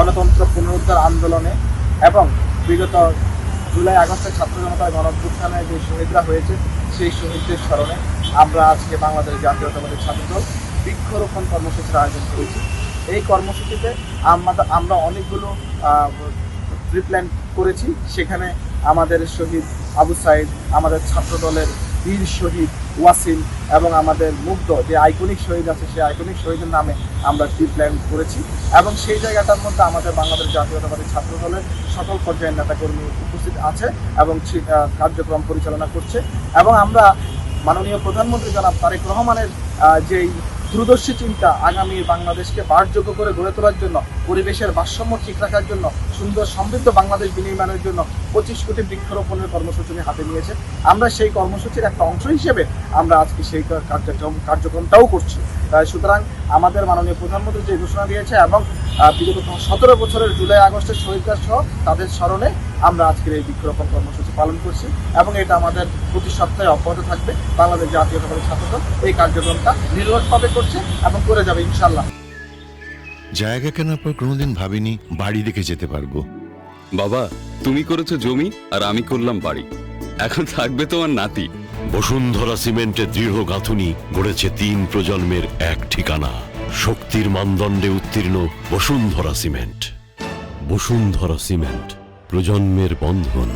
গণতন্ত্র পুনরুদ্ধার আন্দোলনে এবং বিগত জুলাই আগস্টের ছাত্র জনতার গণঅভ্যুত্থানে যে শহীদরা হয়েছে সেই শহীদদের স্মরণে আমরা আজকে বাংলাদেশ জাতীয়তাবাদী ছাত্রদল বৃক্ষরোপণ কর্মসূচির আয়োজন করেছি। এই কর্মসূচিতে আমরা অনেকগুলো প্রিপ্ল্যান করেছি। সেখানে আমাদের শহীদ আবু সাইদ, আমাদের ছাত্রদলের বীর শহীদ ওয়াসিম এবং আমাদের মুগ্ধ যে আইকনিক শহীদ আছে সেই আইকনিক শহীদের নামে আমরা প্রিপ্ল্যান করেছি এবং সেই জায়গাটার মধ্যে আমাদের বাংলাদেশ জাতীয়তাবাদী ছাত্রদলের সকল পর্যায়ের নেতাকর্মী উপস্থিত আছে এবং কার্যক্রম পরিচালনা করছে। এবং আমরা মাননীয় প্রধানমন্ত্রী জনাব তারেক রহমানের যেই দূরদর্শী চিন্তা, আগামী বাংলাদেশকে বাসযোগ্য করে গড়ে তোলার জন্য, পরিবেশের ভারসাম্য ঠিক রাখার জন্য, সুন্দর সমৃদ্ধ বাংলাদেশ বিনির্মাণের জন্য 25 কোটি বৃক্ষরোপণের কর্মসূচি হাতে নিয়েছে। আমরা সেই কর্মসূচির একটা অংশ হিসেবে আমরা আজকে সেই কার্যক্রমটাও করছি। সুতরাং আমাদের মাননীয় প্রধানমন্ত্রী যে ঘোষণা দিয়েছে এবং বিগত 17 বছরের জুলাই আগস্টের শহীদরা সহ তাদের স্মরণে আমরা আজকের এই বৃক্ষরোপণ কর্মসূচি পালন করছি এবং এটা আমাদের প্রতি সপ্তাহে অব্যাহত থাকবে। বাংলাদেশ জাতীয়তাবাদী ছাত্রদল এই কার্যক্রমটা নিরলসভাবে করছে এবং করে যাবে ইনশাল্লাহ। জায়গা কেনার পর কোনোদিন ভাবিনি বাড়ি দেখে যেতে পারবো। বাবা, তুমি করেছো জমি আর আমি করলাম বাড়ি, এখন থাকবে তোমার নাতি। বসুন্ধরা সিমেন্টের দৃঢ় গাঁথুনি গড়েছে 3 প্রজন্মের এক ঠিকানা। শক্তির মানদণ্ডে উত্তীর্ণ বসুন্ধরা সিমেন্ট। বসুন্ধরা সিমেন্ট, প্রজন্মের বন্ধন।